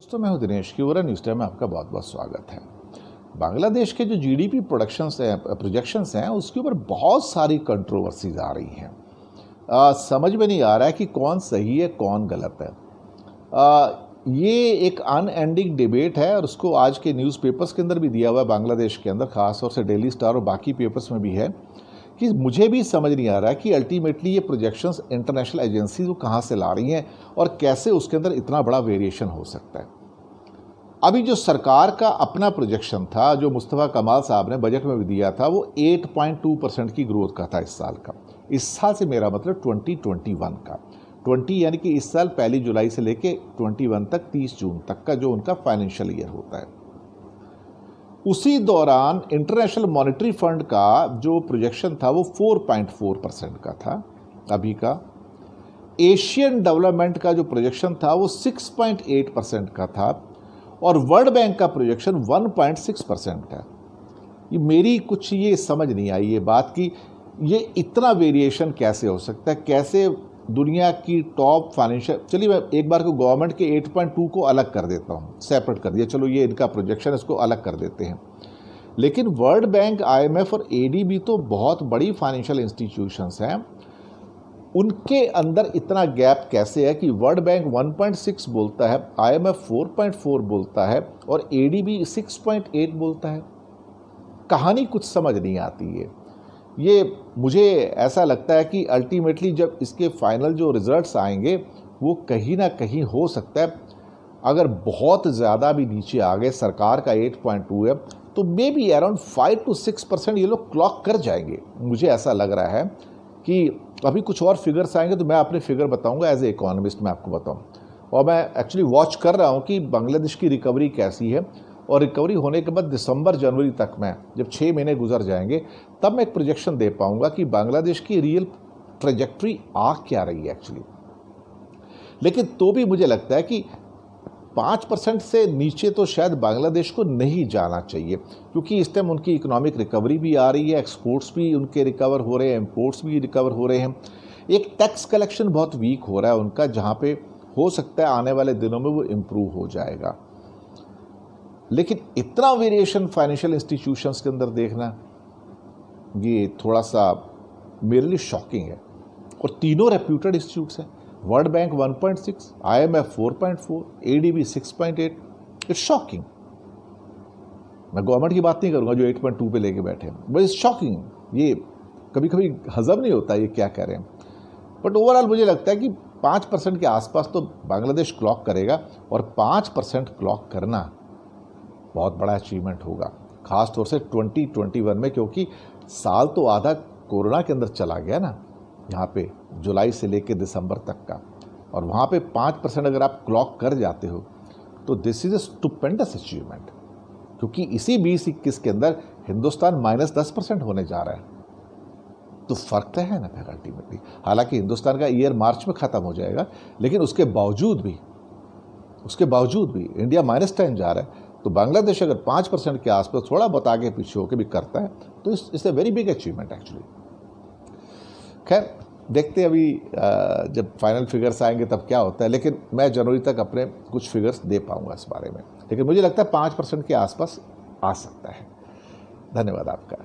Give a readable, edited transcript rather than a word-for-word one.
तो मैं हूं दिनेश किवरा, न्यूज़ टाइम में आपका बहुत बहुत स्वागत है। बांग्लादेश के जो जीडीपी प्रोजेक्शंस हैं उसके ऊपर बहुत सारी कंट्रोवर्सीज आ रही हैं। समझ में नहीं आ रहा है कि कौन सही है कौन गलत है। ये एक अनएंडिंग डिबेट है और उसको आज के न्यूज़पेपर्स के अंदर भी दिया हुआ है, बांग्लादेश के अंदर खासतौर से डेली स्टार और बाकी पेपर्स में भी है कि मुझे भी समझ नहीं आ रहा है कि अल्टीमेटली ये प्रोजेक्शंस इंटरनेशनल एजेंसीज वो कहाँ से ला रही हैं और कैसे उसके अंदर इतना बड़ा वेरिएशन हो सकता है। अभी जो सरकार का अपना प्रोजेक्शन था, जो मुस्तफ़ा कमाल साहब ने बजट में भी दिया था, वो 8.2% की ग्रोथ का था इस साल का। इस साल से मेरा मतलब 2021 का 20 यानी कि इस साल 1 जुलाई से लेके 21 तक 30 जून तक का जो उनका फाइनेंशियल ईयर होता है। उसी दौरान इंटरनेशनल मॉनेटरी फंड का जो प्रोजेक्शन था वो 4.4% का था अभी का। एशियन डेवलपमेंट का जो प्रोजेक्शन था वो 6.8% का था और वर्ल्ड बैंक का प्रोजेक्शन 1.6% है। ये मेरी कुछ ये समझ नहीं आई ये बात कि ये इतना वेरिएशन कैसे हो सकता है, कैसे दुनिया की टॉप फाइनेंशियल, चलिए मैं एक बार को गवर्नमेंट के 8.2 को अलग कर देता हूँ, सेपरेट कर दिया, चलो ये इनका प्रोजेक्शन, इसको अलग कर देते हैं। लेकिन वर्ल्ड बैंक, आईएमएफ और एडीबी तो बहुत बड़ी फाइनेंशियल इंस्टीट्यूशंस हैं, उनके अंदर इतना गैप कैसे है कि वर्ल्ड बैंक 1.6 बोलता है, आईएमएफ 4.4 बोलता है और एडीबी 6.8 बोलता है। कहानी कुछ समझ नहीं आती है। ये मुझे ऐसा लगता है कि अल्टीमेटली जब इसके फाइनल जो रिजल्ट्स आएंगे वो कहीं ना कहीं हो सकता है, अगर बहुत ज़्यादा भी नीचे आ गए, सरकार का 8.2 है तो मे बी अराउंड 5 to 6% ये लोग क्लॉक कर जाएंगे। मुझे ऐसा लग रहा है कि अभी कुछ और फिगर्स आएंगे तो मैं अपने फिगर बताऊंगा, एज ए इकोनॉमिस्ट मैं आपको बताऊं। और मैं एक्चुअली वॉच कर रहा हूं कि बांग्लादेश की रिकवरी कैसी है और रिकवरी होने के बाद दिसंबर जनवरी तक में जब 6 महीने गुजर जाएंगे तब मैं एक प्रोजेक्शन दे पाऊंगा कि बांग्लादेश की रियल ट्रेजेक्ट्री आ क्या रही है एक्चुअली। लेकिन तो भी मुझे लगता है कि 5% से नीचे तो शायद बांग्लादेश को नहीं जाना चाहिए, क्योंकि इस टाइम उनकी इकोनॉमिक रिकवरी भी आ रही है, एक्सपोर्ट्स भी उनके रिकवर हो रहे हैं, इंपोर्ट्स भी रिकवर हो रहे हैं। एक टैक्स कलेक्शन बहुत वीक हो रहा है उनका, जहाँ पे हो सकता है आने वाले दिनों में वो इम्प्रूव हो जाएगा। लेकिन इतना वेरिएशन फाइनेंशियल इंस्टीट्यूशंस के अंदर देखना, ये थोड़ा सा मेरे लिए शॉकिंग है। और तीनों रेप्यूटेड इंस्टीट्यूट्स हैं, world bank 1.6, IMF 4.4, ADB 6.8। It's shocking. मैं गवर्नमेंट की बात नहीं करूंगा जो 8.2 पे लेके बैठे हैं, बट इट्स शॉकिंग। ये कभी कभी हजम नहीं होता ये क्या कह रहे हैं। बट ओवरऑल मुझे लगता है कि 5% के आसपास तो बांग्लादेश क्लॉक करेगा और 5% क्लॉक करना बहुत बड़ा अचीवमेंट होगा, खासतौर से 2021 में, क्योंकि साल तो आधा कोरोना के अंदर चला गया ना यहाँ पे, जुलाई से लेके दिसंबर तक का। और वहाँ पे 5% अगर आप क्लॉक कर जाते हो तो this is a stupendous achievement, क्योंकि इसी 2021 के अंदर हिंदुस्तान -10% होने जा रहा है। तो फर्क तो है ना फिर अल्टीमेटली। हालांकि हिंदुस्तान का ईयर मार्च में ख़त्म हो जाएगा, लेकिन उसके बावजूद भी इंडिया -10 जा रहा है। तो बांग्लादेश अगर 5% के आसपास थोड़ा बहुत आगे पीछे होकर भी करता है तो it's a very big achievement actually. खैर देखते हैं अभी जब फाइनल फिगर्स आएंगे तब क्या होता है, लेकिन मैं जनवरी तक अपने कुछ फिगर्स दे पाऊंगा इस बारे में। लेकिन मुझे लगता है 5% के आसपास आ सकता है। धन्यवाद आपका।